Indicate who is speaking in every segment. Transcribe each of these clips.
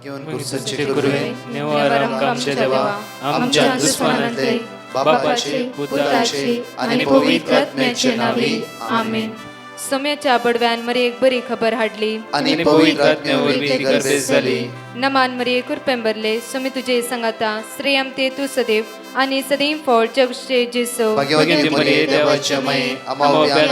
Speaker 1: घेऊन कुर्साचे
Speaker 2: गुरुवे
Speaker 1: गुरुवे
Speaker 2: निवार आमच्या देवा आमच्या दुश्मनांतले बापाचे पुत्राचे आणि पवित्र आत्म्याचे नावे आमेन.
Speaker 3: सोम्याच्या बडव्यान मरी एक बरी खबर हाडली
Speaker 1: आणि पवित्र आत्म्यावरवी गर्भेस झाली.
Speaker 3: नमान मरी कुरपेंबरले सोमी तुझे संगाता श्रेयम ते तू सदैव आणि सदैव फळ जगशे जेसो.
Speaker 1: भाग्यवती मरिये देवाच्या माये आम्हा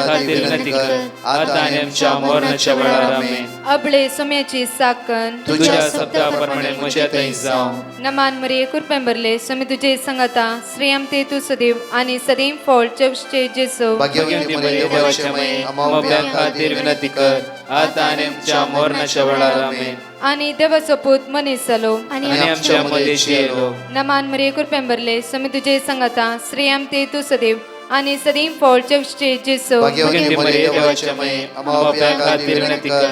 Speaker 1: खातीर विनंती कर आता आणि आमच्या मरणाच्या वेळार आमेन.
Speaker 3: अबळे सोम्याची साकन
Speaker 1: तुझ्या शब्दाप्रमाणे म्हज्यातही जावं.
Speaker 3: नमान मरी कुरपेंबरले सोमी तुझे संगाता श्रेयम ते तू सदैव आणि सदैव फळ जगशे जेसो.
Speaker 1: भाग्यवती मरिये देवाच्या माये आम्हा खातीर विनंती कर आता आणि आमच्या मरणाच्या वेळार आमेन.
Speaker 3: आणि देवाचो पूत मनीस जालो
Speaker 1: आणि आमच्या मध्येशी येलो.
Speaker 3: नमान मरी कुरपेंबरले सोमी तुझे संगाता श्रेयम ते तू सदैव आणि सदैव फळ जगशे जेसो.
Speaker 1: भाग्यवती मरिये देवाच्या माये आम्हा खातीर विनंती कर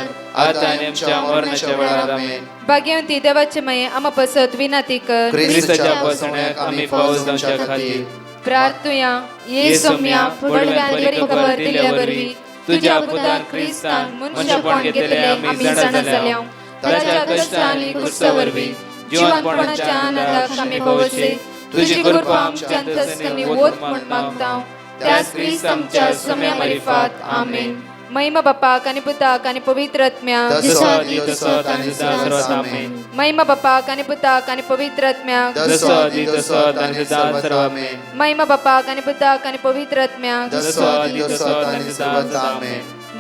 Speaker 1: आता आणि आमच्या मरणाच्या वेळार आमेन.
Speaker 3: भाग्यवंती देवाचे माये आम्हा पसत विनंती कर
Speaker 1: ख्रिस्ताच्या पसण्याक आम्ही पावस जावच्या खातीर
Speaker 3: प्रार्थुया ये सोम्या बडव्यान बरी खबर दिल्या वरवी तुझ्या पुतान ख्रिस्तान मनुष्यपण घेतले आम्ही जाणा जाल्या. ताच्या कष्टांनी कुर्सावरवी जीवनपणाच्या आनंदाक आम्ही पावसे. तुझी कृपा आमच्या अंतस्करणी वोत म्हण मागता त्यास ख्रिस्त आमच्या सोम्या मार्फत आमेन. महिमा बापाक आणि पुताक आणि पवित्र आत्म्याक महिमा बापाक आणि पुताक आणि पवित्र आत्म्याक महिमा बापाक आणि पुताक आणि पवित्र आत्म्याक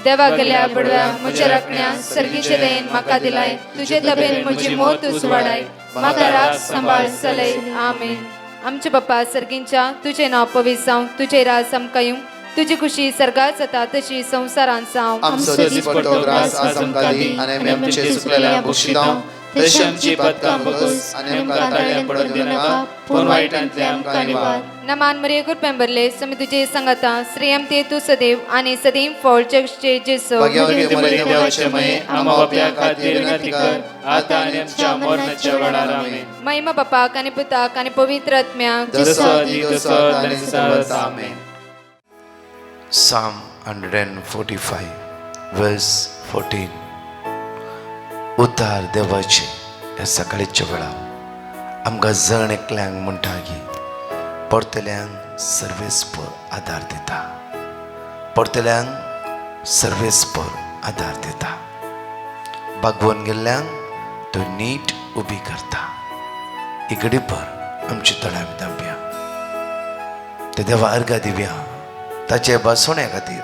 Speaker 3: देवा गेल्या बडव्या म्हज्या राखण्या सर्गीचे देन म्हाका दिलाय. तुझे तबेन म्हजी मोत उसवाडाय म्हाका राख सांबाळ चलय आमेन. आमचे बाप्पा सर्गींच्या तुझे नाव पवित्र जावं तुझे राज आमकां तुझी खुशी सर्गात जाता तशी संसारांत जावं.
Speaker 1: आमचो दीस पडटो ग्रास आज आमकां दी आनी आमचे सुकलेल्या बक्षिदांव तशी आमची पदकां बगस आनी आमकां ताळ्यां पडून दिनाका पूण वायटांतले आमकां निवार.
Speaker 3: नमान मरिये कुरपेंबरले सोमी तुझे संगाता श्रेयम ते तू सदैव आणि सदैव फळ जगशे जेसो.
Speaker 1: भाग्यवती मरिये देवाचे माये आम्हा बाप्या खातीर विनंती कर आता आनी आमच्या मरणाच्या वेळार आमेन.
Speaker 3: महिमा बापाक आणि पुताक आणि पवित्र आत्म्याक
Speaker 1: आमेन. Psalm 145 verse 14. उद्धार देवाचे ह्या सकाळीच्या वेळा आमकां जण एकल्यांक म्हणटा की परतल्यांक सर्वेस्पर आदार दिता. परतल्यांक सर्वेस्पर आदार दिता. भागवून गेल्ल्यांक तो नीट उबी करता. इगडीभर आमची तळ्यां दांबया ते देवा अर्घा दिवया. ताचे बसोण्या खातीर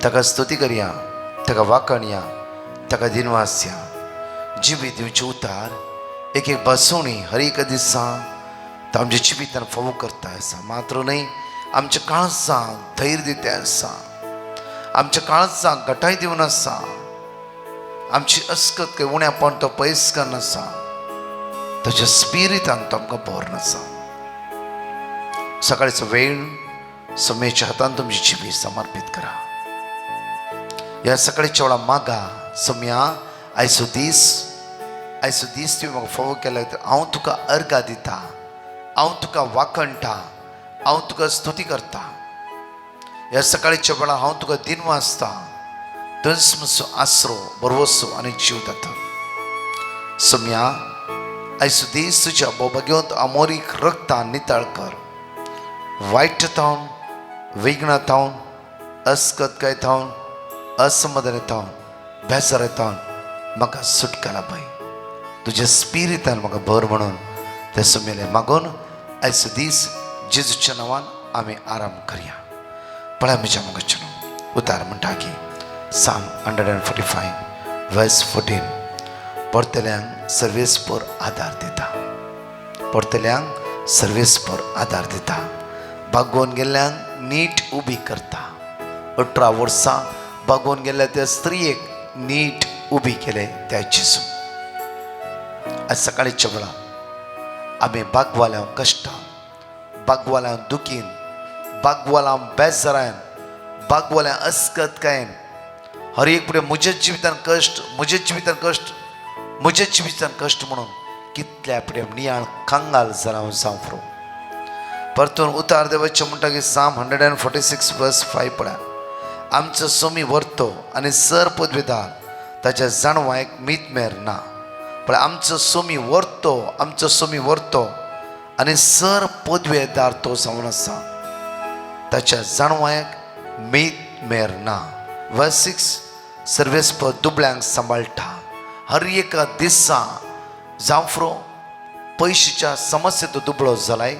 Speaker 1: ताका स्तुती करया ताका वाखणया ताका दिनवासया. जिवी दिवचे उतार एक एक बसोणी हर एक दिसा तो आमच्या जिवितान फावो करता आसा. मात्र न्हय आमच्या काळजांक धैर्य दिता आसा. आमच्या काळजांक घटाय दिवन आसा. आमची अस्कत खंय उण्यापण तो पयस करन आसा. ताच्या स्पिरिटान तो आमकां भरून आसा. सकाळचो वेळ सोम्याच्या हातान तुमची जिवी समर्पित करा. या सकाळीच्या वेळा मागा सोम्या आयचो दीस तुवें म्हाका फावो केला हांव तुका अर्घा दिता. हांव तुका वाखणटा. हांव तुका स्तुती करता. ह्या सकाळीच्या वेळा हांव तुका दिनवासता. तुज म्हजो आसरो बरवसो आनी जीव जाता. सोम्या आयचो दीस तुज्या भोवभाग्यवंत अमोरीक रक्तान नितळ कर. वायटांतल्यान विघ्नांतल्यान अस्कतकायेंतल्यान असमाधानांतल्यान बेजारांतल्यान म्हाका सुटका पळय. तुज्या स्पिरिटान म्हाका भर म्हणून ते सोम्याले मागून आयचो दीस जेजूच्या नांवान आमी आराम करया. पळय म्हज्या मोगाचें उतार म्हणटा की Psalm 145 verse 14. परतल्यांक सर्वेस्पर आदार दिता. परतल्यांक सर्वेस्पर आदार दिता. भागोवन गेल्ल्यांक नीट उबी करता. 18 वर्सां भागोवन गेल्ल्या त्या स्त्रियेक नीट उबी केले त्या जेजू. आज सकाळीच्या वेळा आमी बागवाल्यांक कश्टान, बागवाल्यांक दुखीन, बागवाल्यांक बेजारान, बागवाल्यांक अस्कतकायेन हर एक फुडें म्हज्या जिवितान कश्ट म्हणून कितल्या फुडें नियाळ कांगाल जाला हांव सांफरो. परतून उतार देवाचें म्हणटा की Psalm 146 verse 5 पळया. आमचो सोमी व्हरतो आनी सर पदवेदार ताच्या जाणवायक मीत मेर ना. पण आमचो सोमी व्हरतो आनी सर पदवेदार तो जावन आसा ताच्या जाणवायक मीत मेर ना. वर्स 6 सर्वेस्पर दुबळ्यांक सांबाळटा. हर एका दिसा जावफ्रो पयशाच्या समस्येंत तो दुबळो जालाय,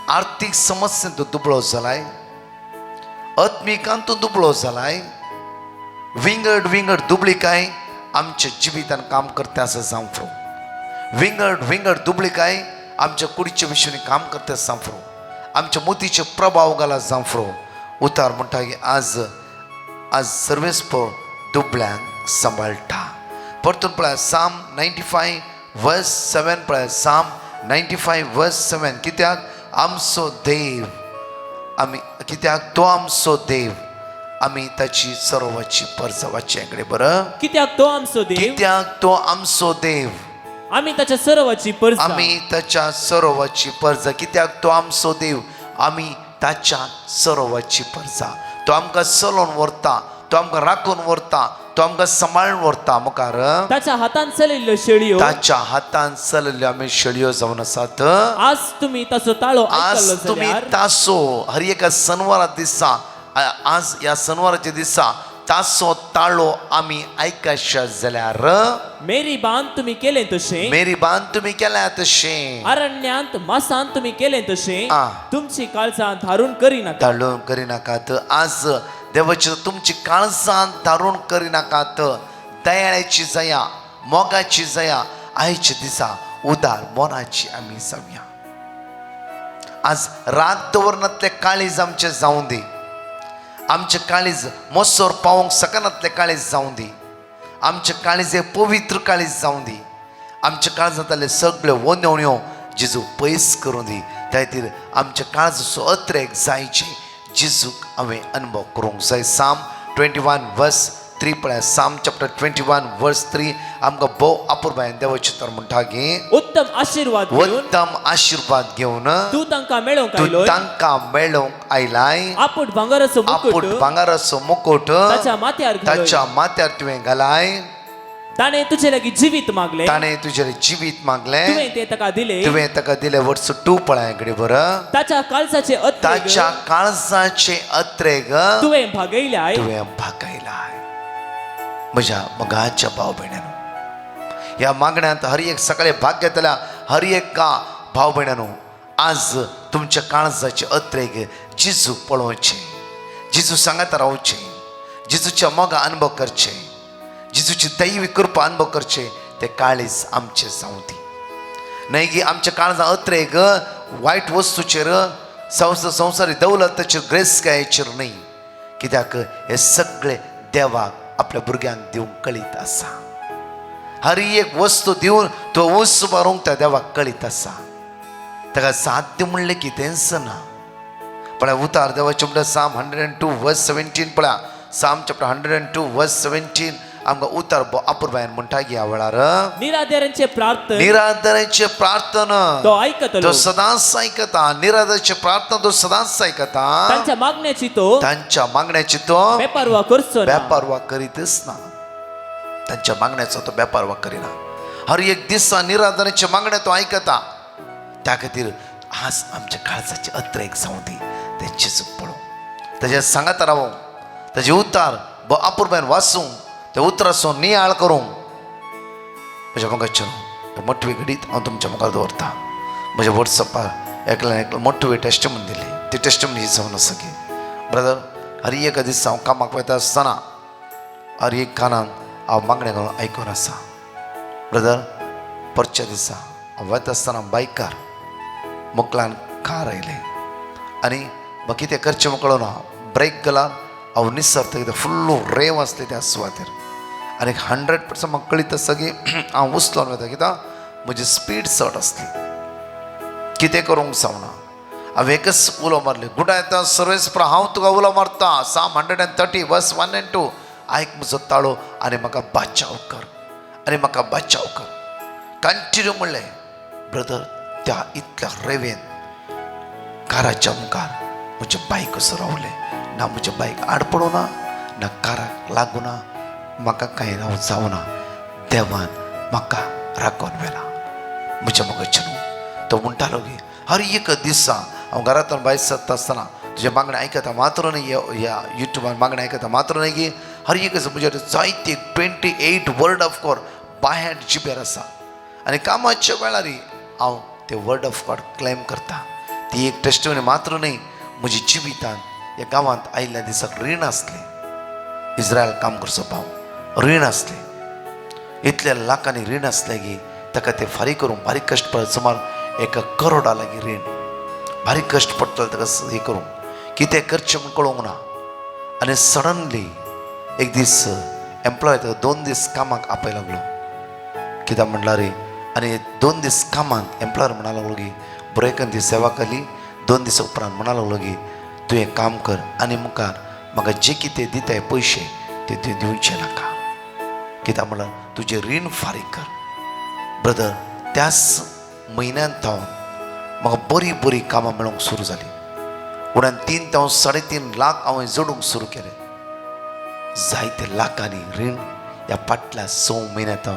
Speaker 1: आर्थीक समस्येंत तो दुबळो जालाय, आत्मिकांत तो दुबळो जालाय. विंगड दुबळीकाय आमच्या जिवितान काम करता आसा जावफ्रो. विंगड दुबळीकाय आमच्या कुडीच्या विशयानी काम करता जावफ्रो. आमच्या मोतीचे प्रभाव घाला जावफ्रो. उतार म्हणटा की आज सर्वेस्पर दुबळ्यांक सांबाळटा. परतून पळय साम 95 वर्स 7 पळय साम 95 वर्स 7 कित्याक आमचो देव कित्याक तो आमचो देव आमी ताची सरोवाची पर्ज वाचचे बरं.
Speaker 2: कित्याक तो आमचो देव,
Speaker 1: कित्याक तो आमचो देव
Speaker 2: आमी ताच्या सरोवाची पर्ज,
Speaker 1: आमी ताच्या सरोवाची पर्ज. कित्याक तो आमचो देव आमी ताच्या सरोवाची पर्जा. तो आमकां चलोवन व्हरता, तो आमकां राखून व्हरता, तो आमकां सांबाळून व्हरता. मुखार
Speaker 2: ताच्या हातान चलयल्ल्यो शेळयो,
Speaker 1: ताच्या हातान चलल्ल्यो आमी शेळयो जावन आसात.
Speaker 2: आज तुम्ही ताचो ताळो
Speaker 1: आज
Speaker 2: आयकल्लो
Speaker 1: तुम्ही
Speaker 2: जाल्यार
Speaker 1: तासो हर एका सनवारा दिसा आज या सनवाराच्या दिसा तासो ताळो आमी आयकाशा जाल्यार
Speaker 2: मेरी बांद तुम्ही केले तशें,
Speaker 1: मेरी बांद तुम्ही केल्या तशें,
Speaker 2: अरण्यांत मासांत तुम्ही केले तशें
Speaker 1: आ.
Speaker 2: तुमची काळजां धारून करिनाका.
Speaker 1: ताळो करिनाकात. आज देवाची तुमची काळजां धारून करिनाकात. दयाळ्याची जया, मोगाची जया आयच्या दिसा उदार मोनाची आमी जावया. आज रात दवरनातले काळीज आमचे जावं दी. आमचे काळीज मोसोर पावोंक सकनातले काळीज जावं दी. आमचे काळीज एक पवित्र काळीज जावं दी. आमच्या काळजांतले सगळ्यो वोन्योण्यो जेजू पयस करूं दी. त्या खातीर आमच्या काळजाचो अत्रेक जायचे जेजूक हांवें अनुभव करूंक जाय. साम 21 वर्स 3 पळय. साम चॅप्टर 21 वर्स 3 आमकां भोव अपुर्बायेन देवाचे तर म्हणटा की
Speaker 2: उत्तम आशीर्वाद घेऊन
Speaker 1: उत्तम आशीर्वाद घेवन
Speaker 2: तू तांकां मेळोवंक
Speaker 1: तूं
Speaker 2: आयलोय.
Speaker 1: तांकां मेळोवंक आयलाय.
Speaker 2: आपूट भांगराचो
Speaker 1: आपूट
Speaker 2: मुकुट
Speaker 1: भांगाराचो मुकुट
Speaker 2: ताच्या माथ्यार घालोय.
Speaker 1: ताच्या माथ्यार तुवें घालाय.
Speaker 2: ताणे तुजे लागीं जिवीत मागले,
Speaker 1: ताणें तुजे जिवीत मागलें,
Speaker 2: तुवें ते ताका दिले.
Speaker 1: तुवें ताका दिलें. वर्स 2 पळय कडेन बरं.
Speaker 2: ताच्या काळजाचे अत्रेग
Speaker 1: ताच्या काळजाचे अत्रेग
Speaker 2: तुवें भागयल्याय.
Speaker 1: तुवें भागयलाय. म्हज्या मोगाच्या भाव भयणांनो, ह्या मागण्यांत हर एक सकाळी भाग घेतल्या हर एका भाव भयणांनो, आज तुमच्या काळजाचे अत्रेग जेजू पळोवचे, जेजू सांगात रावचे, जेजूच्या मोगा अनुभव करचे, जेजूची दैवी कृपा अनुभव करचे. ते काळीज आमचे जावं दी. न्हय की आमच्या काळजां अत्रेग वायट वस्तूचेर संवसारी दौलताचेर ग्रेसकायेचेर न्हय. कित्याक हे सगळे देवाक आपल्या भुरग्यांक दिवंक कळीत आसा. हर एक वस्तू दिवन तो ऊस मारूंक त्या देवाक कळीत आसा. ताका साध्य म्हणलें कितेंच ना. पळय उतार देवाचे म्हणटा साम 102 वर्स 17 पळय. साम चॅप्टर 102 वर्स 17 आमकां उतार अपुर्बायेन म्हणटा की ह्या वेळार
Speaker 2: निराधारांचे प्रार्थना
Speaker 1: निराधाराचे प्रार्थना
Speaker 2: तो ऐकतलो.
Speaker 1: तो सदांच आयकता. निराधाराचे प्रार्थना तो सदांच आयकता.
Speaker 2: तांच्या मागण्याची तो
Speaker 1: तांच्या मागण्याची तो
Speaker 2: बेपारवा करचो ना.
Speaker 1: बेपारवा करीतच ना. तांच्या मागण्याचो तो बेपारवा करिना. हर एक दिसा निराधाराचे मागण्या तो आयकता. त्या खातीर आज आमच्या काळजाचे अत्रेक जावं दी. ते जेजू पळोवं, ताचे सांगात रावूं, ताचे उतार अपुर्बायेन वाचूंक, त्या उतराचो नियाळ करूंक म्हज्या मोगाचेर मोठवी घडीत हांव तुमच्या मुखार दवरता. म्हज्या वॉट्सॅपार एकल्यान मोठवी टेस्टमनी दिली. ती टेस्टमनी ही जावन आसा की ब्रदर हर एका दिसा हांव कामाक वयता आसतना हर एक कानान हांव मागणें घालून आयकून आसा. ब्रदर परच्या दिसा हांव वयता आसतना बायकार मुखलान कार आयले आनी म्हाका कितें करचें म्हूण कळना. ब्रेक घाला हांव निसरता कितें फुल्ल रेव आसली त्या सुवातेर आनी 100% म्हाका कळीत आसा की हांव उचलोन वयता. कित्याक म्हजी स्पीड चड आसली. कितें करूंक जावना. हांवें एकच उलो मारली, गुडा येता सर्वेस्पर हांव तुका उलो मारता. साम 130 वर्स 1 and 2 आयक म्हजो ताळो आनी म्हाका बाचाव कर, आनी म्हाका बाचाव कर. कंटिन्यू म्हणलें. ब्रदर त्या इतल्या रेवेन काराच्या मुखार म्हजे बायक असो रावले. ना म्हजे बायक आडपडो ना, ना काराक लागूना, म्हाका कांय राव जावना. देवान म्हाका राखून व्हेला म्हज्या मोगाचें तो म्हणटालो की हर एक दिसा हांव घरांतल्यान भायर सरता आसतना तुजें मागणें आयकता मात्र न्ही ह्या युट्यूबार मागणें आयकता मात्र न्ही की हर एक दिसा म्हजे जायते 28 word of God by hand जिपेर आसा आनी कामाच्या वेळार हांव ते वर्ड ऑफ गॉड क्लेम करता ती एक टेस्टिमनी मात्र न्ही म्हजी जिवितान ह्या गांवांत आयिल्ल्या दिसाक रीण आसलें इस्रायल काम करचो भाव रीण आसलें इतल्या लाखांनी रीण आसलें की ताका ते फारीक करून बारीक कश्ट पडत सुमार 1 करोडा लागीं रीण बारीक कश्ट पडटलें ताका हे करूं कितें करचें म्हूण कळोंक ना आनी सडनली एक दीस एम्प्लॉय ताका 2 दीस कामाक आपय लागलो कित्याक म्हणल्यार आनी 2 दीस कामांत एम्प्लॉयर म्हणा लागलो की बरो एकान ती सेवा केली 2 दिसा उपरांत म्हणा लागलो की तूं हें काम कर आनी मुखार म्हाका जे कितें दिताय पयशे ते तुवें दिवचे नाका कित्याक म्हणल्यार तुजें रीण फारीक कर ब्रदर त्याच म्हयन्यांत हांव म्हाका बरी बरी कामां मेळोंक सुरू जाली उण्यान 3 ते 3.5 लाख हांवें जोडूंक सुरू केलें जायते लाखांनी रीण ह्या फाटल्या 6 म्हयन्यांत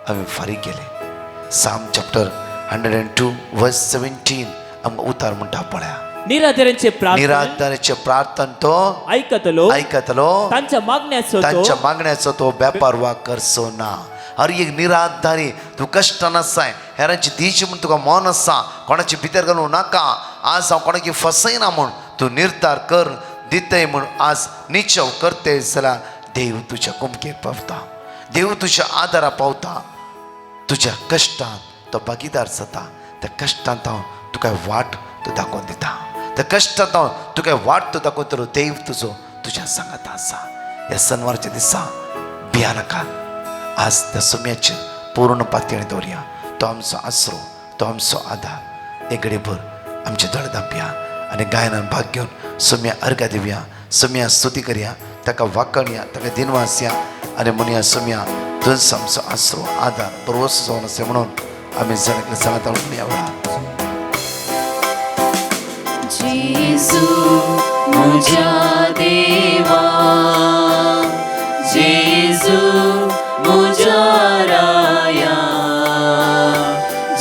Speaker 1: हांवें फारीक केलें साम चॅप्टर 102 वर्स 17 आमकां उतार म्हणटा पळया
Speaker 2: निराधारांचे प्रार्थना
Speaker 1: निराधाराचे प्रार्थना तो
Speaker 2: ऐकतलो
Speaker 1: आयकतलो
Speaker 2: तांच्या मागण्याचो
Speaker 1: तांच्या
Speaker 2: तो
Speaker 1: मागण्याचो तो बेपारवा करचो ना हर एक निराधारी तूं कश्टान आसाय हेरांची दिवची म्हूण तुका मौन आसा कोणाची भितर घालूं नाका आज हांव कोणाकी फसयना म्हूण तूं निर्धार कर दितय म्हूण आज निचव करते जाल्यार देव तुज्या कुमकेक पावता देव तुज्या आदारा पावता तुज्या कश्टांत तो भागीदार जाता त्या कश्टांत हांव तुका वाट तो दाखोवन दिता त्या कश्टांत हांव तुका वाट तो दाखोवन देव तुजो तुज्या सांगात आसा ह्या सनवारच्या दिसा भिया नाका आज त्या सुम्याचेर पूर्ण पातळी दवरया तो आमचो आसरो तो आमचो आदार एक घडीभर आमचे दोळे धांपया आनी गायनान भाग घेवन सुम्या अर्घा दिवया सुम्या स्तुती करया ताका वाखणया ताका दिनवासया आनी म्हणया सुम्या तुज आमचो आसरो आदार बरोवस जावन अशें म्हणून आमी जणांतले सांगता म्हणया वेळार
Speaker 3: जेजू म्हज्या देवा जेजू म्हज्या राया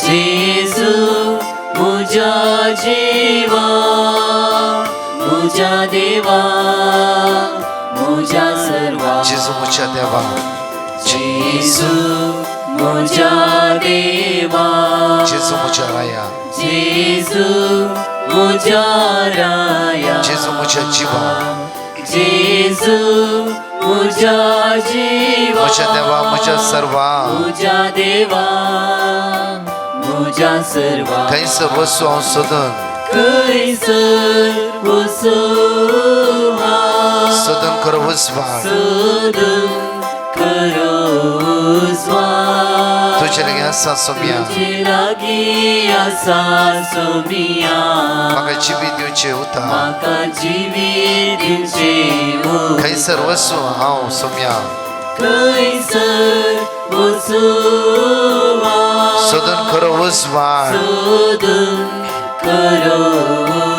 Speaker 3: जेजू म्हज्या जिवा म्हज्या देवा म्हज्या सर्वा
Speaker 1: जेजू म्हज्या देवा
Speaker 3: जेजू म्हज्या देवा
Speaker 1: जेजू म्हज्या राया
Speaker 3: जेजू म्हज्या राया
Speaker 1: जेजू म्हज्या जिवा
Speaker 3: जेजू म्हज्या जिवा
Speaker 1: म्हज्या देवा म्हज्या सर्वा
Speaker 3: म्हज्या देवा म्हज्या सर्वा
Speaker 1: खंयसर वस्तू हांव सोदून
Speaker 3: खंयसर वचूं हांव
Speaker 1: सोदून खरो वचपाक
Speaker 3: सोदून खरो वचपाक
Speaker 1: तुजे लागीं आसा सोम्या
Speaker 3: तुजे लागीं आसा सोमिया
Speaker 1: म्हाका जिवी दिवचे उतार
Speaker 3: म्हाका जिवीत दिवचें
Speaker 1: खंयसर वचूं हांव सोम्या
Speaker 3: खंयसर वचूं हांव
Speaker 1: सोदून खरो वचपाक
Speaker 3: सोदून खरो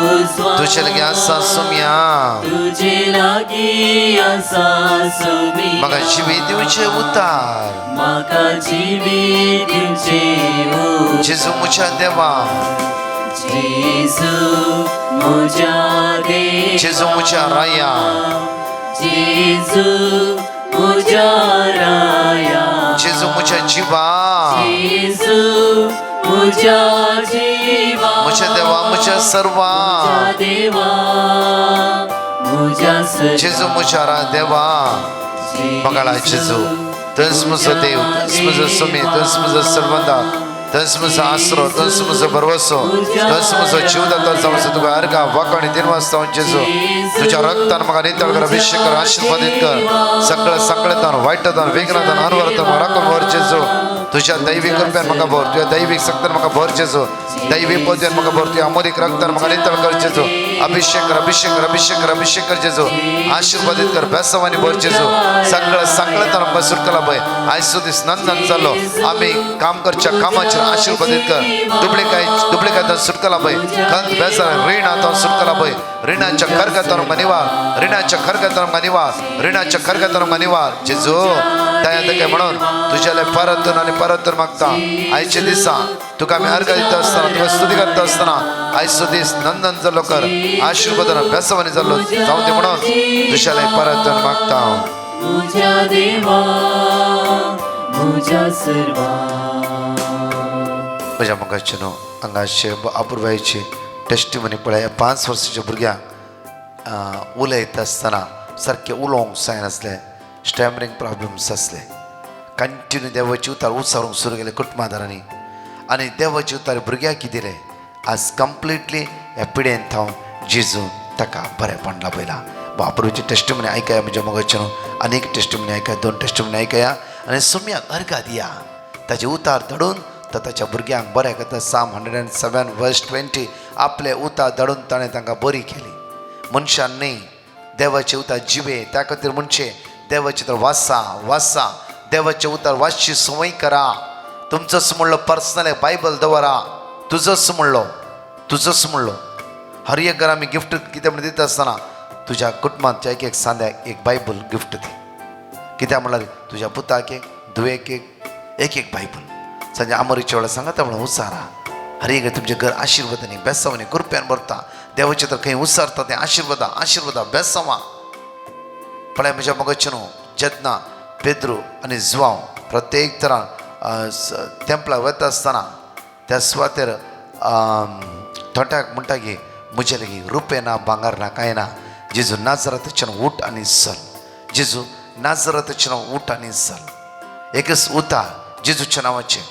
Speaker 3: वचपाक
Speaker 1: तुजे लागीं आसा सोम्या
Speaker 3: तुजे लागीं आसा सोमिया
Speaker 1: म्हाका जिवी दिवचे उतार
Speaker 3: म्हाका जिवीत दिवचें
Speaker 1: जेजू म्हज्या देवा
Speaker 3: जेजू म्हज्या देवा
Speaker 1: जेजू म्हज्या राया
Speaker 3: जेजू म्हज्या राया
Speaker 1: जेजू म्हज्या जिवा
Speaker 3: जेजू म्हज्या जिवा
Speaker 1: म्हज्या देवा म्हज्या सर्वा
Speaker 3: म्हज्या देवा म्हज्या
Speaker 1: जेजू म्हज्या देवा म्हाका जेजू तंस म्हजो देव तंस म्हजो सुमी तंस म्हजो सर्वंदा तंस म्हजो आसरो तंस म्हजो बरवसो तंस म्हजो जीवदाता जावं तुका अर्घा वाखणी दिनवासता जेजू तुज्या रक्तान म्हाका नितळ कर अभिषेक कर आशीर्वादीत कर सगळं संकटान वायटान विघ्नान अनवरतान राखून व्हर जेजू तुझ्या दैविक कृप्यान म्हाका भर तुझ्या दैविक शक्तीन म्हाका भर जेजू दैविक पद्यान म्हाका भर तुझ्या अमोलिक रक्तान म्हाका नितळ कर जेजू अभिषेक कर अभिषेक कर अभिषेक कर अभिषेक कर जेजू आशीर्वादीत कर बेसवानी भर जेजू सगळं संकटान म्हाका सुटकला पळय आयचो दीस नंदन जालो आमी काम करच्या कामाचेर आशीर्वादीत कर दुबळेकायेन सुटकला पळय खंत बेजार रीण आतां सुटकला पळय रिणाच्या खरगतान म्हाका निवार रिणाच्या खरगतान म्हाका निवार रिणाच्या खरगतान म्हाका निवार जेजू काय म्हणून तुझ्याला परतून आणि परतून मागता आईचे दिसा तुका आम्ही अर्घ दित असताना तुका स्तुती करत असताना आयचो दीस नंदन जाल्लो कर आशीर्वादान बेसवानी जाल्लो जाऊ दे म्हणून तुझ्याला परतून मागता
Speaker 2: तुझ्या देवा तुझ्या सर्वा
Speaker 1: म्हज्या मोगाचे न्हू हांगाचे अपूर्वायची टेस्टिमनी पळय 5 वर्साच्या भुरग्यांक उलयता आसतना सारकें उलोवंक जायनासलें स्टॅमरींग प्रॉब्लम्स असले कंटिन्यू देवाची उतार उसारूंक सुरू केले कुटुंबादारांनी आनी देवाची उतार भुरग्यांक कितें दिले आज कंप्लिटली ह्या पिडेंत हांव जेजू ताका बरेंपण लाभयला बापूची टेस्टिमनी आयकया म्हज्या मोगाचे न्हू आनीक टेस्टिमनी आयकया 2 टेस्टिमनी आयकया आनी सुम्याक अर्घा दिया ताचे उतार धडून तो ताच्या भुरग्यांक बरें करता Psalm 107 verse 20 आपले उतार धडून ताणें तांकां बरी केली मनशान न्ही देवाचे उतार जिवे त्या खातीर म्हणचे देवाचे उतार वाचा देवाचे उतार वाचची संवय करा तुमचोच म्हणलो पर्सनल बायबल दवरा तुजोच म्हणलो हर एक घरा आमी गिफ्ट कितें म्हणून दिता आसतना तुज्या कुटुंबांत एक सांद्याक एक बायबल गिफ्ट दी कित्याक म्हणल्यार तुज्या पुताक एक धुवेक एक बायबल संजय आमरीच्या वेळा सांगाता म्हणून उसारा हर एक तुमचे घर आशिर्वादांनी बेसावांनी कृप्यान भरता देवाचे तर खंय उसारता ते आशिर्वादा बेसावा पळय म्हज्या मोगाचे न्हू जेन्ना पेद्रू आनी जुवांव प्रत्येक तरान टेंपलाक वता आसतना त्या सुवातेर थोट्याक म्हणटा की म्हजे लागीं रुपे ना भांगार ना कांय ना जेजू नाजरांतच्यान उठ आनी चल जेजू नाजरांतच्यान उठ आनी चल एकच उतार जेजूच्या नांवाचें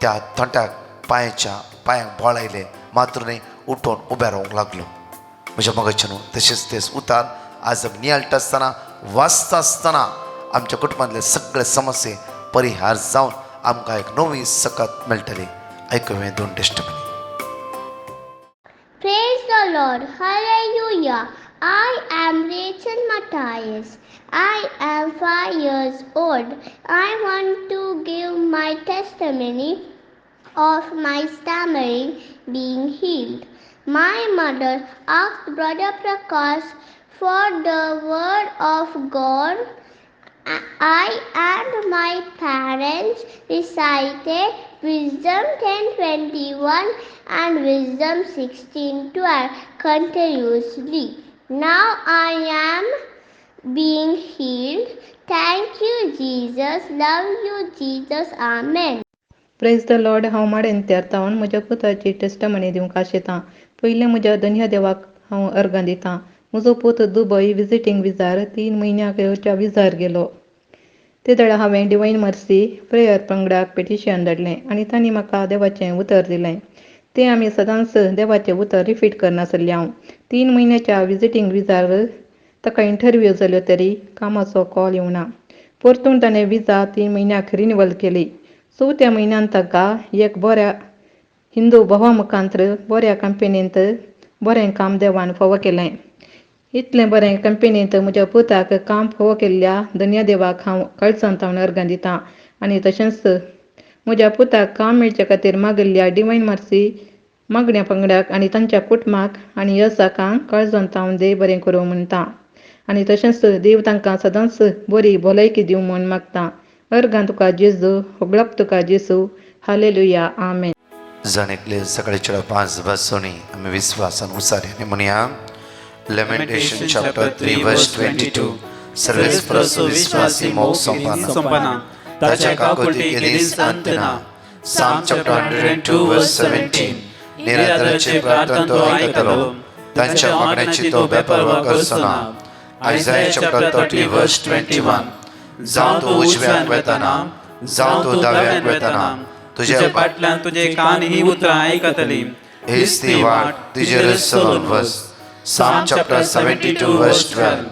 Speaker 1: त्या थोंट्याक पांयांक बोळ आयले मात्र न्ही उठून उबे रावंक लागलो म्हज्या मोगाचे न्हू तशेंच तेच उतार आज आमी नियाळटा आसतना वाचता आसतना आमच्या कुटुंबांतले सगळे समस्ये परिहार जावन आमकां एक नवी सकत मेळटली आयकुया 2 testimony
Speaker 4: Praise the Lord. Hallelujah. I am Rachel Matthias. I am 5 years old. I want to give my testimony of my stammering being healed. My mother asked Brother Prakash for the word of God. I and my parents recited Wisdom 10:21 and Wisdom 16:12 continuously. Now I am being healed. Thank you, Jesus. Love you, Jesus. Amen.
Speaker 5: Praise the Lord. हांव माडेन तेर्तावन म्हज्या पुताची testimony दिवंक आशेतां. पयलें म्हज्या धन्य देवाक हांव अर्गां दितां. म्हजो पूत दुबय विजिटींग विजार 3 म्हयन्याच्या विजार गेलो. ते दळा हांवें डिवायन मर्सी प्रेयर पंगडाक पेटिशन धाडलें आनी तांणी म्हाका देवाचें उतर दिलें. तें आमी सदांच देवाचें उतर रिपीट करनासलें हांव. 3 म्हयन्याच्या विजिटींग विजार ताका इंटरव्यू जाल्यो तरी कामाचो कॉल येवना. परतून ताणें विजा 3 म्हयन्याक रिन्यूवल केली. 4थ्या म्हयन्यान ताका एक बऱ्या हिंदू भोवामुखांत्र बऱ्या कंपनींत बरें काम देवान फावो केलें. इतलें बरें कंपनींत म्हज्या पुताक काम फावो केल्ल्या धन्य देवाक हांव काळजांत अर्गां दितां. आनी तशेंच म्हज्या पुताक काम मेळचे खातीर मागिल्ल्या डिवायन मर्सी मागण्या पंगडाक आनी तांच्या कुटुंबाक आनी येसाकांक काळजांत देव बरें करूं म्हणटां. आनी तशेंच देव तांकां सदांच बरी भलायकी दिवं म्हूण मागतां. अर्गां तुका जेजू, होगळप तुका जेजू. हालेलुया. आमेन.
Speaker 1: जाणेकले सकाळच्या 5 भासोनी आमी विस्वासान उसारी म्हणया लेमेंटेशन चॅप्टर 3 verse 22 सर्वेस प्रसो विश्वासी मोग संपना ताच्या काकुटी केलीस अंतना Psalm chapter 102 verse 17 निराधाराचे प्रार्थना तो ऐकतलो तांच्या मागण्याची तो बेपर्वा करसना Isaiah chapter 30 verse 21 जावं तूं उजव्याक वेताना जावं तूं दाव्याक वेताना तुझ्या
Speaker 6: फाटल्यान तुझे कान ही उतरां आयकतली.
Speaker 1: हेच ती वाट तिजेर चलून वच. Psalm chapter 72 verse 12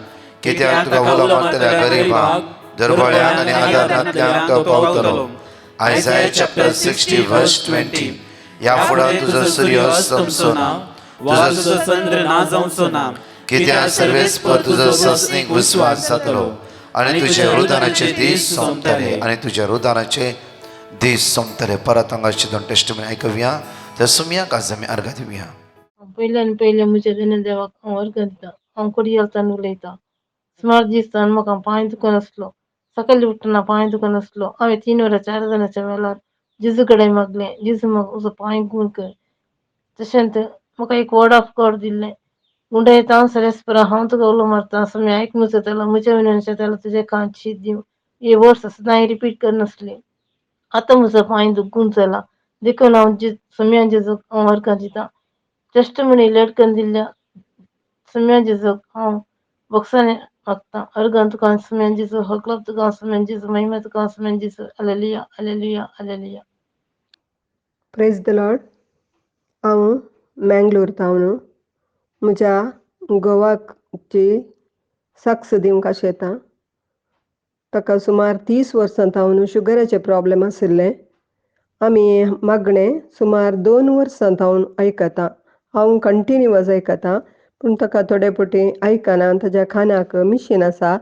Speaker 1: कित्याक तुका उलो मारतल्या गरीबाक दुर्बळ्यांक आनी आदारणांतल्यांक तो पावतलो. Isaiah chapter 60 verse 20 ह्या फुडार तुजो सूर्य अस्तमचो ना
Speaker 6: वा तुजो चंद्र ना जावचो ना.
Speaker 1: कित्याक सर्वेस्पर तुजो सस्नीक विस्वास जातलो आनी तुजे रुदानाचे दीस सोंपतले आनी तुजे रुदानाचे दीस सोंपतले. परत हांगाची 2 टेस्टिमनी आयकुया. तर सुमयाक आज आमी अर्घ दिवया.
Speaker 7: पयल्यान पयलें म्हज्या धन्य देवाक हांव अर्घ दितां. हांव कोडयालसान उलयतां. सुमार दिसतान म्हाका पांय दुखनासलो. सकाळी उठताना पाय दुखत असलो हांवें 3 वरां 4 जाणांच्या वेळार जेजू कडेन मागलें जेजू म्हाका म्हजो पांय गूण कर तशेंच म्हाका एक वर्ड ऑफ गॉड दिल्लें मुंडे येता सरेस्परा हांव तुका उलो मारता समी आयक म्हजो तेला म्हज्या विनवणेचें तेला तुजें कांत शीत दिवं हे वर्ड्स सदां हांवें रिपीट करनासलीं आतां म्हजो पांय दुखून जाला देखून हांव सम्या जेजूक हांव अर्गां दितां टेस्टमनी लटकन दिल्ल्या सम्या जेजूक हांव बोगसाने मागतां अर्गां तुका सम्या जेजू हकलाप तुका सम्या जेजू महिमा तुका सम्या जेजू hallelujah hallelujah hallelujah
Speaker 8: praise the Lord हांव मँगलोर तावन म्हज्या घोवाची साक्ष दिवंक आशें येता ताका सुमार 30 वर्सां तावन शुगराचें प्रॉब्लेम आशिल्लें आमी मागणें सुमार 2 वर्सां तावन आयकता हांव कंटिन्युअस आयकतां पूण ताका थोडे फावटी आयकना ताज्या कानाक मिशीन आसा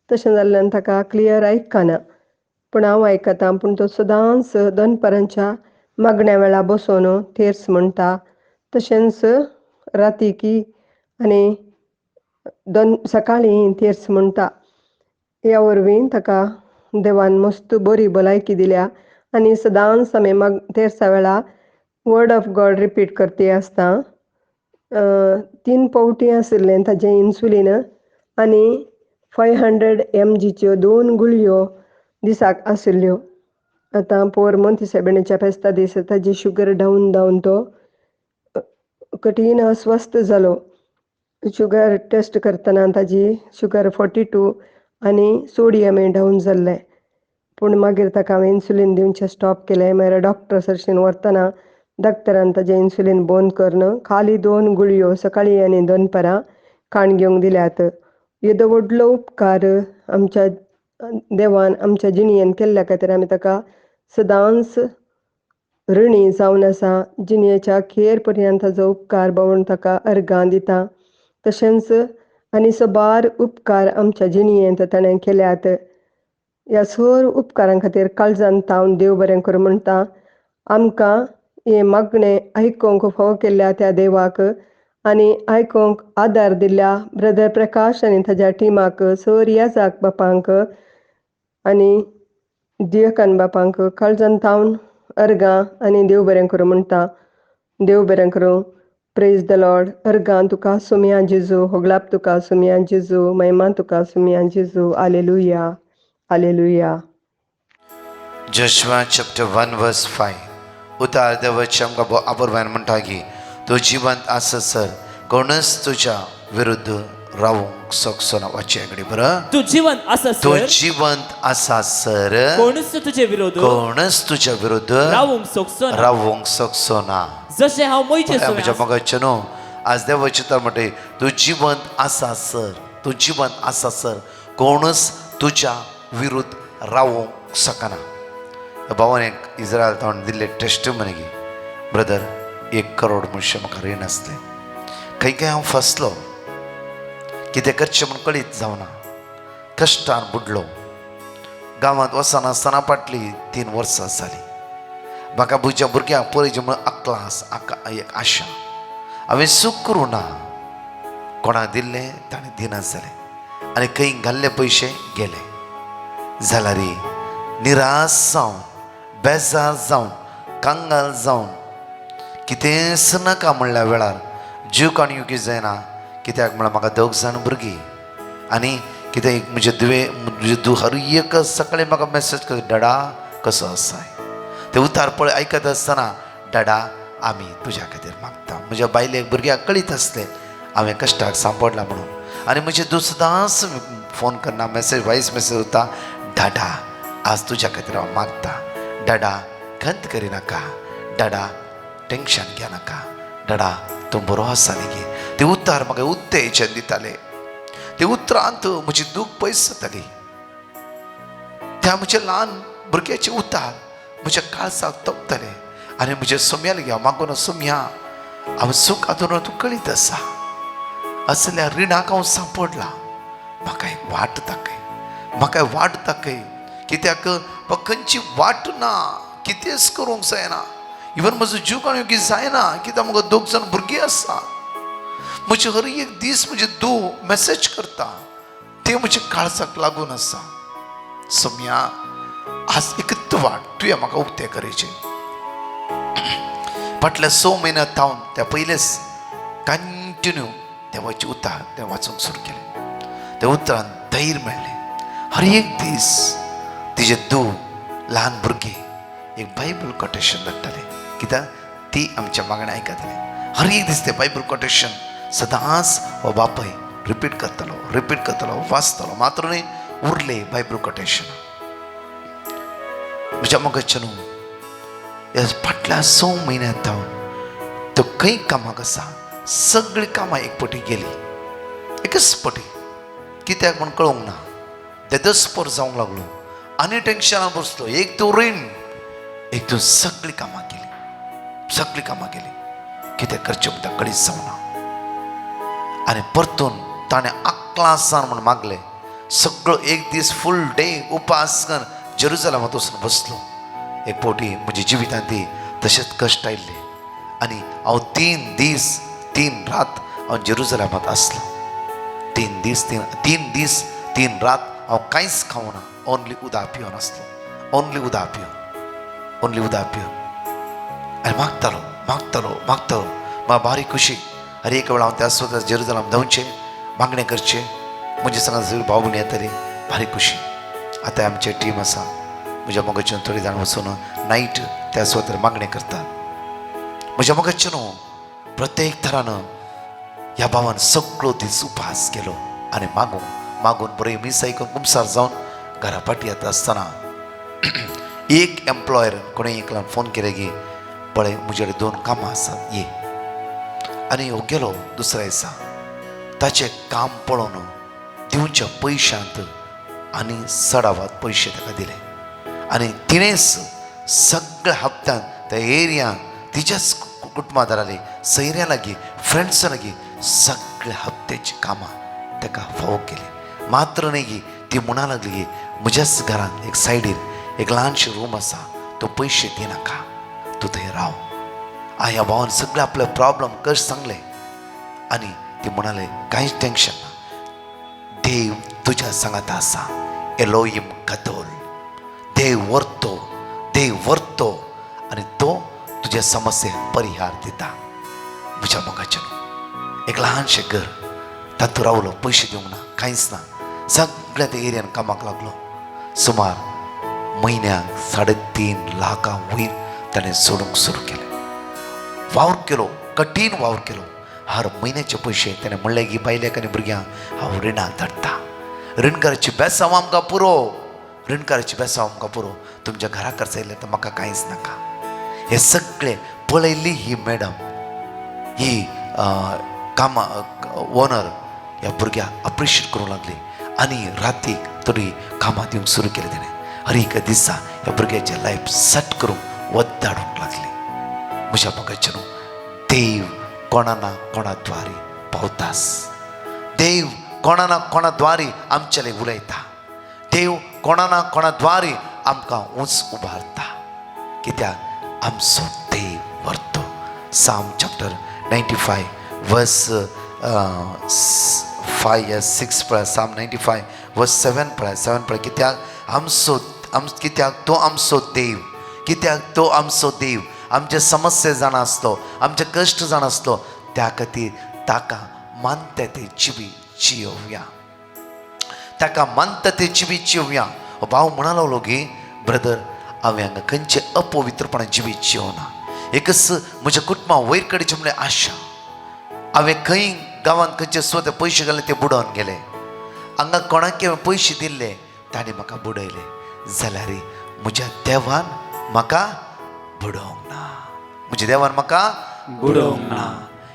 Speaker 8: तशें जाल्ल्यान ताका क्लियर आयकना पूण हांव आयकतां पूण तो सदांच दनपारांच्या मागण्या वेळा बसून तेर्स म्हणटा तशेंच रातीकी आनी सकाळीं तेर्स म्हणटा ह्या वरवीं ताका देवान मस्त बरी भलायकी दिल्या आनी सदांच आमी तेर्सा वेळा वर्ड ऑफ गॉड रिपीट करती आसता 3 पावटी आशिल्लें ताजें इन्सुलीन आनी 500 mgच्यो 2 गुळयो दिसाक आशिल्ल्यो आतां पोर मोंतीसाहेबाणीच्या फेस्ता दीस ताजी शुगर डावन तो कठीण अस्वस्थ जालो शुगर टेस्ट करतना ताजी शुगर 42 आनी सोडियमय डावन जाल्लें पूण मागीर ताका हांवें इन्सुलीन दिवचें स्टॉप केलें मागीर डॉक्टर सरशीन व्हरतना डॉक्टरान ताजें इन्सुलीन बंद करन खाली 2 गुळयो सकाळीं आनी दनपारां खाण घेवंक दिल्यात येदो व्हडलो उपकार आमच्या देवान आमच्या जिणयेन केल्ल्या खातीर आमी ताका सदांच ऋणी जावन आसा जिणयेच्या अखेर पर्यंत ताजो उपकार भोंवून ताका अर्गां दिता तशेंच आनी सोबार उपकार आमच्या जिणयेंत ताणें केल्यात ह्या सर उपकारां खातीर काळजान तावन देव बरें करूं म्हणटा आमकां हें मागणें आयकूंक फावो केल्ल्या त्या देवाक आनी आयकूंक आदार दिल्ल्या ब्रदर प्रकाश आनी ताज्या टिमाक सर याजाक बापांक आनी दियकान बापांक काळजान तावन अर्गां आनी देव बरें करूं म्हणटा देव बरें करूं प्रेज द लॉर्ड अर्गां तुका सुम्या जेजू होगलाप तुका सुम्या जेजू महिमा तुका सुम्या जेजू hallelujah hallelujah
Speaker 1: Joshua chapter 1 verse 5 उतार देवाचे आमकां आबोरवान म्हणटा की तूं जिवंत आसा सर कोणच तुज्या विरुद्ध रावूंक शकचो ना वाचे कडेन बरं
Speaker 2: तू जिवंत आसा
Speaker 1: तूं
Speaker 2: सर
Speaker 1: जिवंत आसा सर
Speaker 2: कोणच तुजे विरोध
Speaker 1: कोणच तुज्या विरुद्ध
Speaker 2: रावूंक शकचो ना
Speaker 1: रावूंक शकचो ना
Speaker 2: जशें हांव मोयचे
Speaker 1: म्हज्या मगाचे न्हू आज देवाचे तर म्हणटा तूं जिवंत आसा सर तूं जिवंत आसा सर कोणच तुज्या विरुद्ध रावूंक शकना भावान एक इस्रायल तावन दिल्ले टेस्ट म्हणे की ब्रदर 1 करोड मनशां म्हाका रीण आसलें खंय हांव फसलो कितें करचें म्हूण कळीत जावना कश्टान बुडलो गांवांत वचनासतना फाटली 3 वर्सां जालीं म्हाका म्हज्या भुरग्यांक पळयचें म्हूण अक्लास एक आशा हांवें सूख करूं ना कोणाक दिल्लें ताणें दिनात जालें आनी खंय घाल्ले पयशे गेले जाल्यार निराश जावन बेजार जावन कांगाल जावन कितेंच नाका म्हणल्या वेळार जीव काणयो कितें जायना कित्याक म्हळ्यार म्हाका 2 जाण भुरगीं आनी कितें म्हजे हर एक सकाळीं म्हाका मॅसेज कर डाडा कसो आसाय ते उतार पळय आयकत आसतना डाडा आमी तुज्या खातीर मागता म्हज्या बायलेक भुरग्यांक कळीत आसलें हांवें कश्टाक सांपडला म्हणून आनी म्हजे सदांच फोन करना मॅसेज वॉयस मॅसेज उरता डाडा आज तुज्या खातीर हांव मागता डाडा खंत करिनाका डाडा टेंशन घेनाका डाडा तूं बरो आसा न्ही ते उतार म्हाका उत्तेजन दिताले ते उतरांत म्हजी दूख पयस जाताली त्या म्हज्या ल्हान भुरग्याचे उतार म्हज्या काळजाक तपतले आनी म्हज्या सोम्याल घ्या मागून सोम्या हांव सूख हातून तूं कळीत आसा असल्या रिणाक हांव सांपडला म्हाका एक वाट दाखय म्हाका वाट दाखय कित्याक खंयची वाट ना कितेंच करूंक जायना इवन म्हजो जीव काणयो कितें जायना कित्याक म्हाका 2 जाण भुरगीं आसा म्हजे हर एक दीस म्हजे मेसेज करता ते म्हज्या काळजाक लागून आसा सौम्या आज एकच वाट तुया म्हाका उक्ते करेचे फाटल्या 6 म्हयन्यांत थावन त्या पयलेच कंटिन्यू देवाची उतार ते वाचूंक सुरू केले. त्या उतरान धैर्य मेळ्ळें. हर एक दीस तिचे ल्हान भुरगे एक बायबल कोटेशन धाडटाले कित्याक ती आमच्या मागणें आयकताले. हर एक दीस ते बायबल कोटेशन सदांच हो बापाय रिपीट करतलो वाचतलो मात्र न्ही उरले बायबल कोटेशन. म्हज्या मोगाच्या न्हू ह्या फाटल्या 6 म्हयन्यांत जावन तो खंय कामाक आसा सगळीं कामां एक पटी गेली एकच पटी कित्याक म्हण कळोंक ना. देदस्पर जावंक लागलो आनी टेन्शनान बसलो. एक तो रीण एक तो सगळीं कामां गेली कित्याक करचें म्हणटा कळीच जावना. आनी परतून ताणें 11 म्हण मागलें. सगळो एक दीस फूल डे उपास कर जेरुसलेमांत वचून बसलो. एक पोटी म्हज्या जिवितांत ती तशेंच कश्ट आयिल्ले आनी हांव 3 दीस 3 रात हांव जेरुसलेमांत आसलो. 3 दीस 3 रात हांव कांयच खावना. ओन्ली उदक पिवन आसलो. ओन्ली उदक पिवन आनी मागतालो म्हाका भारी खुशी. हर एक वेळा हांव त्या स्वता जेरुसलेम धांवचें मागणें करचें म्हजे सांगात सगळीं भाव भयणी येतालीं भारी खुशी. आतां आमचे टीम आसा म्हज्या मोगाच्यान थोडी जाण वचून नायट त्या स्वतार मागणें करतात. म्हज्या मोगाच्यान प्रत्येक तरान ह्या भावान सगळो दीस उपास केलो आनी मागून बरें मीस आयकून कुमसार जावन घरा फाटी येता आसतना एक एम्प्लॉयर कोणें एकल्यान फोन केलें की पळय म्हजे कडेन 2 कामां आसात ये. आनी हो गेलो दुसऱ्या दिसा ताचें काम पळोवन दिवच्या पयशांत आनी 7 पयशे ताका दिले आनी तिणेंच सगळ्या हप्त्यान त्या एरियान तिच्याच कुटुंबादाराली सयऱ्यां लागीं फ्रेंड्सां लागीं सगळ्या हप्त्याची कामां ताका फावो केली. मात्र न्ही की ती म्हणा लागली की म्हज्याच घरांत एक सायडीर एक ल्हानशें रूम आसा तो पयशे दिनाका तूं थंय राव. ह्या भावान सगळे आपले प्रॉब्लम कशें सांगले आनी ती म्हणाले कांयच टेन्शन ना देव तुज्या सांगात आसा. एलोहीम कदोल देव व्हरतो आनी तो तुज्या समस्येक परिहार दिता. म्हज्या मोगाचें एक ल्हानशें घर तातूंत रावलो पयशे दिवंक ना कांयच ना. सगळ्या त्या एरियान कामाक लागलो. सुमार म्हयन्याक 3.5 लाखां वयर ताणें सोडूंक सुरू केलें. वावर केलो कठीण वावर केलो. हर म्हयन्याचे पयशे ताणें म्हणलें की बायल्याक आनी भुरग्यांक हांव रिणां धाडटा. रीणकाराची बेसांव आमकां पुरो तुमच्या घरा खर्च येयलें तर म्हाका कांयच नाका. हे सगळे पळयल्ली ही मॅडम ही कामा ओनर ह्या भुरग्याक अप्रिशिएट करूंक लागली आनी रातीक तरी कामां दिवंक सुरू केलें ताणें. हर एक दिसा ह्या भुरग्याचें लायफ सेट करूंक वद्दाडूंक लागली. म्हज्या मोगाचें देव कोणा ना कोणा द्वारी पावतास. देव कोणा ना कोणा द्वारी आमचेले उलयता. देव कोणा ना कोणा द्वारी आमकां उंच उबारता कित्याक आमचो देव व्हरतो. साम चॅप्टर 95 वर्स 5-6 पळय. साम 95 वर्स 7 पळय. कित्याक तो आमचो देव आमचे समस्या जाणा आसलो आमचे कश्ट जाणा आसलो त्या खातीर ताका मानता ते जिवीत जिवया. हो भाव म्हणा लागलो की ब्रदर हांवें हांगा खंयचे अपवित्रपणान जिवीत जिवना. एकच म्हज्या कुटुंबां वयर कडेचे म्हणल्यार आशा. हांवें खंय गांवांत खंयचे स्वता पयशे घाले ते बुडोवन गेले. हांगा कोणाक पयशे दिल्ले ताणें म्हाका बुडयले जाल्यार म्हज्या देवान म्हाका बुडोवंक ना. म्हज्या देवान म्हाका बुडोवंक ना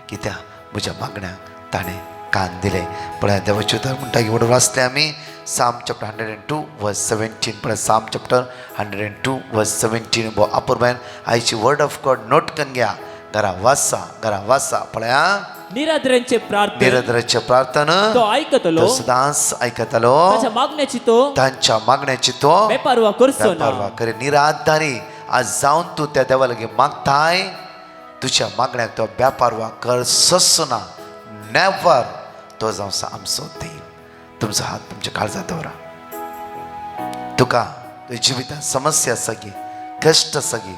Speaker 1: कित्याक म्हज्या मागण्याक ताणें कान दिले. पळय देवाचे उतर म्हणटा की म्हणून वाचले आमी साम चॅप्टर 102 वर्स 17 पळय. साम चॅप्टर 102 वर्स 17 बो आपूर बायन आयची वर्ड ऑफ गॉड नोट करून घ्या. घरा वाचा पळय.
Speaker 2: निरादरांचे
Speaker 1: प्रार्थना
Speaker 2: तो आयकतलो
Speaker 1: सदांच आयकतलो. तांच्या मागण्याची तो
Speaker 2: बेपारवा करचो ना.
Speaker 1: करे निराधारी आज जावन तूं त्या देवा लागीं मागताय तुज्या मागण्याक तो बेपारवा करचोच ना. नेवर. तो जावं आमचो देव. तुमचो हात तुमच्या काळजात दवरा. तूं दुखा तुझ्या जिवितांत समस्या सगी कष्ट सगी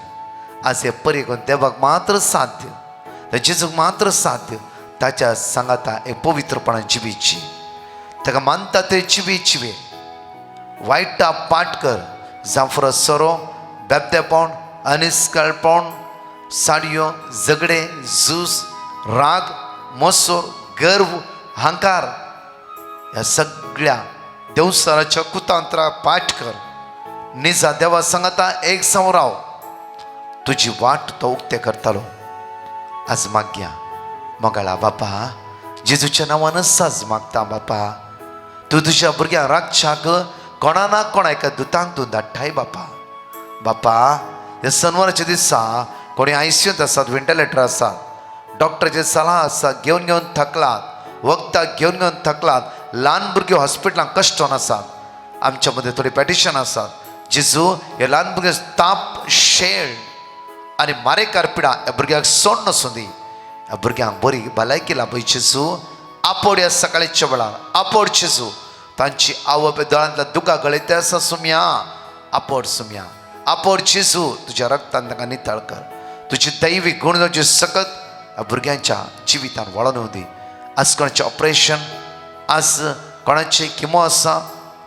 Speaker 1: आज हे परी करून देवाक मात्र साथ दिव त्या जेजूक मात्र साथ दिव ताच्या सांगाता एक पवित्रपणान जिवीची ताका मानता ते जिवे वायटा पाठ कर जांफरो सोरो बेबदेपण अनिस्कळपण साडयो झगडे झूज राग मोसोर गर्व अहंकार ह्या सगळ्या देवसाराच्या कुतांतरा पाठ कर निजा देवा सांगता एक संवराव तुझी वाट तो उक्ते करतालो आज मागया मगाळा बापा जेजूच्या नांवान साज मागता बापा तू तुझ्या भुरग्यांक राखच्याक कोणा ना कोणा एका दुतांक तू धाडटाय बापा बापा ह्या शनिवाराच्या दिसा कोणी आयसीयूत आसात व्हेंटिलेटर आसात डॉक्टराचे सल्ला आसा घेवन घेवन थकलात वखदां घेवन घेवन थकलात ल्हान भुरगे हॉस्पिटलांत कश्टोन आसात आमच्या मध्ये थोडी पॅटिशन आसात जेजू हे ल्हान भुरगे ताप शेळ आनी मारेकार पिडा ह्या भुरग्यांक सोड नसून दी ह्या भुरग्यांक बरी भलायकी लाभय जेजू आपोड ह्या सकाळच्या वेळार आपोड जेजू तांची आवय दोळांतल्या दुकां गळयता आसा सुम्या आपोड सुम्या आपोड जेजू तुज्या रक्तान तांकां नितळ कर तुजी दैवीक गुण तुजी सकत ह्या भुरग्यांच्या जिवितान वळोवन दी आज कोणाचें ऑपरेशन आज कोणाची किमो आसा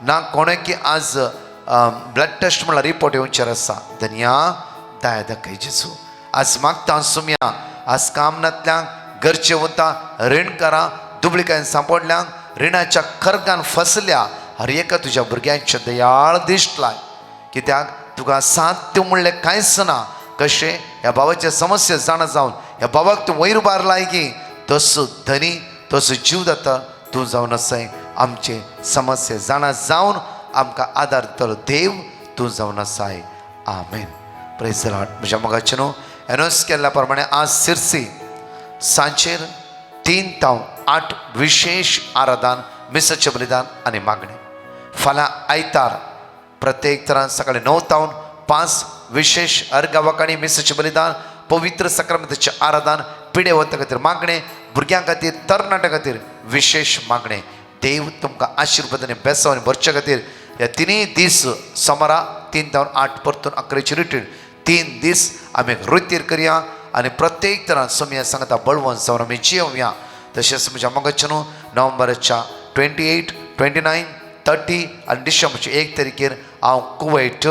Speaker 1: ना कोणाकी आज ब्लड टेस्ट म्हणल्यार रिपोर्ट येवचेर आसा धन्या दाय दाखय जेजू आज मागता सुम्या आज कामनांतल्यांक गरजे वता रीणकारां दुबळीकायेन सांपडल्यांक रिणाच्या खर्गान फसल्या हर एका तुज्या भुरग्यांचे दयाळ दिश्ट लाय कित्याक तुका साध्य म्हणलें कांयच ना कशें ह्या बाबाचे समस्या जाणा जावन ह्या बाबाक तूं वयर बार लायगी तसो धनी तसो जीव जाता तूं जावन आसाय आमचे समस्या जाणा जावन आमकां आदार दितलो देव तूं जावन आसाय आमेन प्रेज द लॉर्ड म्हज्या मोगाचे न्हू एनोस केल्ल्या प्रमाणे आज सिरसी सांजेर 3 ते 8 विशेष आराधन मिसाचें बलिदान आनी मागणी फाल्यां आयतार प्रत्येक तरान सकाळी 9 ते 5 विशेष अर्गावाकाणी मिसाचें बलिदान पवित्र सक्रामेंताचें आराधन पिडे वता खातीर मागणे भुरग्यां खातीर तरणाट्यां खातीर विशेष मागणे देव तुमकां आशिर्वादांनी बेसावनी भरचे खातीर ह्या 3 दीस सोमारा 3 ते 8 परतून 11ची रिट्रीट 3 दीस आमी रुतीर करया आनी प्रत्येक तरान सोम्या सांगता बळवंत जावन आमी जियोवया तशेंच म्हज्या मोगाचे न्हू नोव्हेंबराच्या 28, 29, 30 आनी डिसेंबरच्या 1 तारखेर हांव कुवेट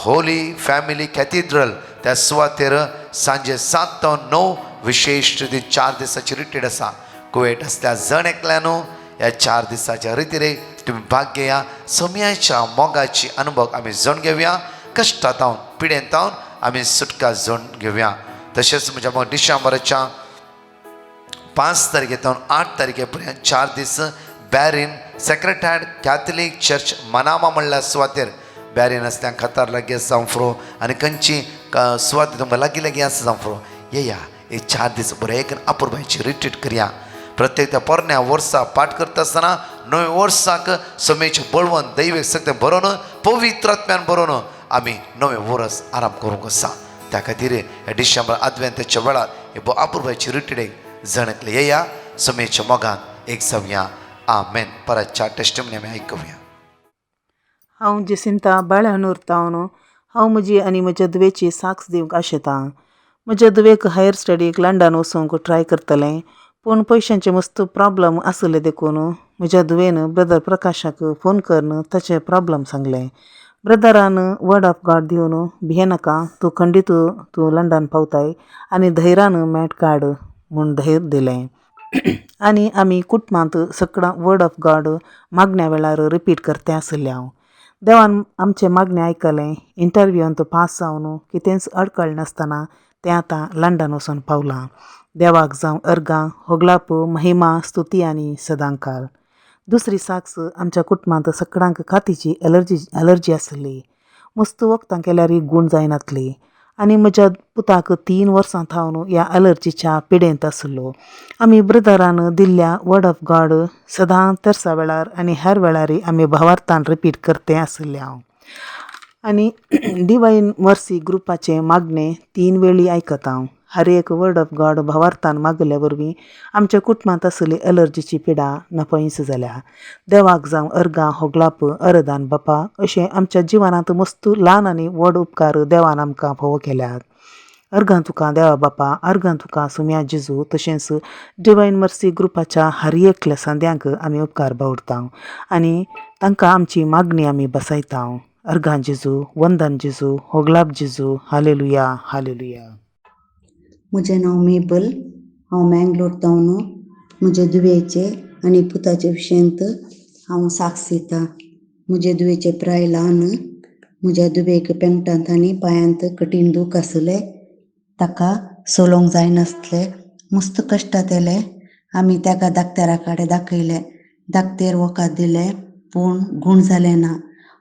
Speaker 1: होली फॅमिली कॅथिड्रल त्या सुवातेर सांजे 7 ते 9 विशेष 4 दिसाची रिट्रीट आसा कुवेट आसल्या जण एकल्या न्हू ह्या 4 दिसाच्या रितीरेक तुम्ही भाग घेया सोम्याच्या मोगाची अनुभव आमी जण घेवया कश्टांत पिडेंत आमी सुटका जण घेवया तशेंच म्हज्या मग डिसेंबराच्या 5 तारखेर 8 तारखे पर्यंत 4 दीस बॅरीन सेक्रेटॅड कॅथलीक चर्च मनामा म्हणल्या सुवातेर बॅरीन आसल्या खतार लागीं जांफ्रो आनी खंयची सुवात तुमकां लागीं लागीं आसा जांफ्रो येया हे 4 दीस बरें एक अपुरबायची रिट्रीट करया प्रत्येक त्या पोरण्या वर्सा पाठ करता आसतना नवे वर्साक सोमेचें बळवंत दैवीक सगळें बरोवन पवित्रात्म्यान बरोवन आमी नवे वर्स आराम करूंक आसा त्या खातीर हे डिसेंबर आदवेंताच्या वेळार हे अपुरबायची रिट्रीट जणकले येया सोमेच्या मोगान एक जावया आमेन परतच्या टेस्टिमनी आमी आयकुया
Speaker 9: हांव जेसिंता बाळ्यानूर तावन हांव म्हजी आनी म्हज्या दुवेची साक्ष दिवंक आशेतां म्हज्या दुवेक हायर स्टडीक लंडन वचूंक ट्राय करतलें पूण पयशांचे मस्त प्रॉब्लम आसले देखून म्हज्या दुवेन ब्रदर प्रकाशाक फोन करून ताचें प्रॉब्लम सांगलें ब्रदरान वर्ड ऑफ गॉड दिवन भियेनाका तूं खंडीत तूं लंडन पावताय आनी धैर्यान मेट काड म्हूण धैर्य दिलें आनी आमी कुटुंबांत सगळां वर्ड ऑफ गॉड मागण्या वेळार रिपीट करतें आसलें हांव देवान आमचें मागणें आयकलें इंटरव्यूंत पास जावन कितेंच अडकळ नासतना तें आतां लंडन वचून पावलां देवाक जावं अर्गां होगलाप महिमा स्तुती आनी सदांकाल दुसरी साक्ष आमच्या कुटुंबांत सगळ्यांक कातीची एलर्जी आसली मस्त वखदां केल्यार गूण जायनातली आनी म्हज्या पुताक 3 वर्सां थावन ह्या एलर्जीच्या पिडेंत आसलो आमी ब्रदरान दिल्ल्या वर्ड ऑफ गॉड सदां तेर्सा वेळार आनी हेर वेळारी आमी भावार्थान रिपीट करतें आसलें हांव आणि डिवाईन मर्सी ग्रुपाचे मागणे 3 वेळी आयकत हांव. हर एक वर्ड ऑफ गॉड भावार्थान मागल्या वरवीं आमच्या कुटुंबांत आसली एलर्जीची पिडा नपयस जाल्या. देवाक जावं अर्गां होगलाप अरदान बापा अशें आमच्या जिवनांत मस्तू ल्हान आनी व्हड उपकार देवान आमकां फोव केल्यात. अर्गां तुका देवा बापा, अर्गां तुका सुम्या जेजू, तशेंच डिवायन मर्सी ग्रुपाच्या हर एकल्या सांद्यांक आमी उपकार बावडटां आनी तांकां आमची मागणी आमी बसयतां. अर्गां जेजू, वंदन जेजू, होगलाप जेजू, हालेलुया हालेलुया.
Speaker 10: म्हजें नांव मेबल. हांव मँगलोरतावन म्हजे दुयेचे आनी पुताचे विशयंत हांव साक्ष दितां. म्हजे दुयेचे प्राय ल्हान. म्हज्या दुयेक पेंगटांत आनी पांयांत कठीण दूख आसलें. ताका चलोवंक जायनासलें. मस्त कश्टांत येलें. आमी ताका दाक्तरा कडेन दाखयलें. दाक्तेर वखद दिलें पूण गूण जालें ना.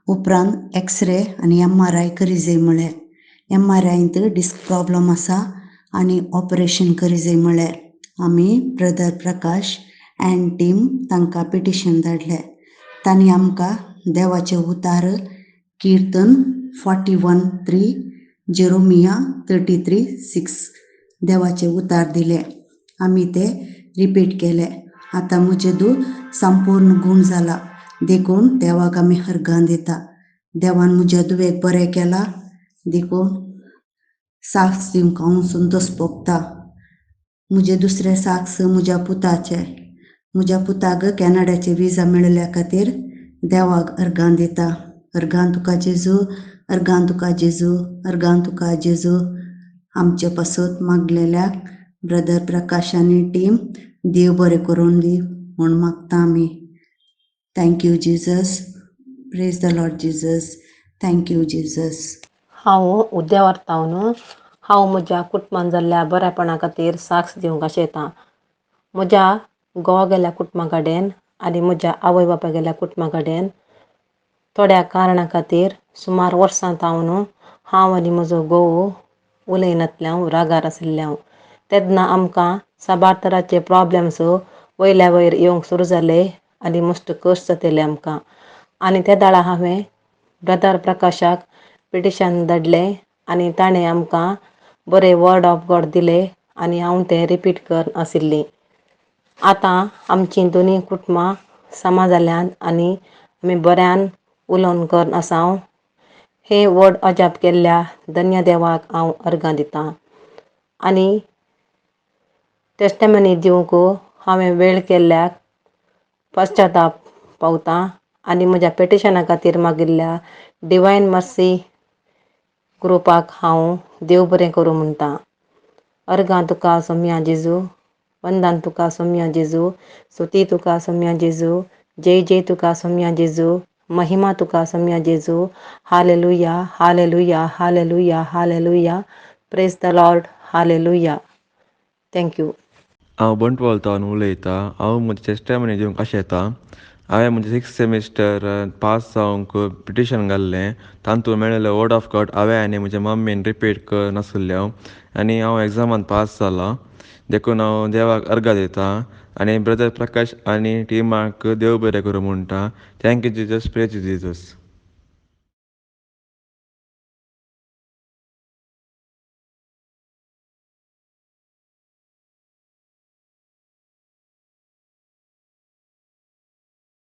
Speaker 10: उपरांत एक्सरे आनी MRI करी जाय म्हळें. MRIंत डिस्क प्रॉब्लम आसा आनी ऑपरेशन करी जाय म्हळें. आमी ब्रदर प्रकाश एंड टीम तांकां पिटिशन धाडलें. तांणी आमकां देवाचें उतार किर्तन 41:3, जेरोमिया 33:6 देवाचें उतार दिलें. आमी तें रिपीट केलें. आतां म्हजें दूख संपूर्ण गूण जाला देखून देवाक आमी अर्गां दिता. देवान म्हज्या दुयेक बरें केलां देखून साक्ष दिवंक हांव संतोश भोगता. म्हजें दुसरें साक्ष म्हज्या पुताचें. म्हज्या पुताक कॅनडाचें विजा मेळिल्ल्या खातीर देवाक अर्गां दिता. अर्गां तुका जेजू, अर्गां तुका जेजू, अर्गां तुका जेजू. आमचे पासत मागलेल्याक ब्रदर प्रकाश आनी टीम देव बरें करून दी म्हूण मागता आमी. Thank you Jesus. Praise the Lord Jesus. Thank you Jesus.
Speaker 7: हांव उद्या व्हरतावन हांव म्हज्या कुटुंबान जाल्ल्या बऱ्यापणा खातीर साक्ष दिवंक आशेतां. म्हज्या घोव गेल्या कुटुंबा कडेन आनी म्हज्या आवय बापाय गेल्या कुटुंबा कडेन थोड्या कारणां खातीर सुमार वर्सांतावन हांव आनी म्हजो घोव उलयनासल्यां, रागार आशिल्ल्यां. तेन्ना आमकां साबार तरांचे प्रॉब्लेम्स वयल्या वयर येवंक सुरू जाले आनी मस्त कश्ट जातले आमकां. आनी त्या दाळा हांवें ब्रदर प्रकाशाक पिटिशन धाडलें आनी ताणें आमकां बरें वर्ड ऑफ गॉड दिलें आनी हांव तें रिपीट कर आशिल्लीं. आतां आमचीं दोनी कुटुंबां समा जाल्यांत आनी आमी बऱ्यान उलोवन करून आसांव. हें व्हड अजाप केल्ल्या धन्य देवाक हांव अर्गां दितां. आनी टेस्टमनी दिवंक हांवें वेळ केल्ल्याक पश्चाताप पावतां आनी म्हज्या पिटिशना खातीर मागिल्ल्या डिवायन मर्सी ग्रुपाक हांव देव बरें करूं म्हणटां. अर्गां तुका सोम्या जेजू, वंदन तुका सोम्या जेजू, स्तुती तुका सोम्या जेजू, जय जय तुका सोम्या जेजू, महिमा तुका सोम्या जेजू. Hallelujah hallelujah hallelujah hallelujah. Praise the Lord. Hallelujah. Thank you.
Speaker 11: हांव बंटवालतावन उलयतां. हांव म्हजें टेस्टामनी दिवंक आशेतां. हांवें म्हजें 6th सेमिस्टर पास जावंक पिटिशन घाल्लें. तातूंत मेळिल्लें वर्ड ऑफ गॉड हांवें आनी म्हज्या मम्मीन रिपीट कर नासल्लें आनी हांव एग्जामान पास जालां. देखून हांव देवाक अर्गां दितां आनी ब्रदर प्रकाश आनी टिमाक देव बरें करूं म्हणटा. Thank you Jesus. Praise Jesus.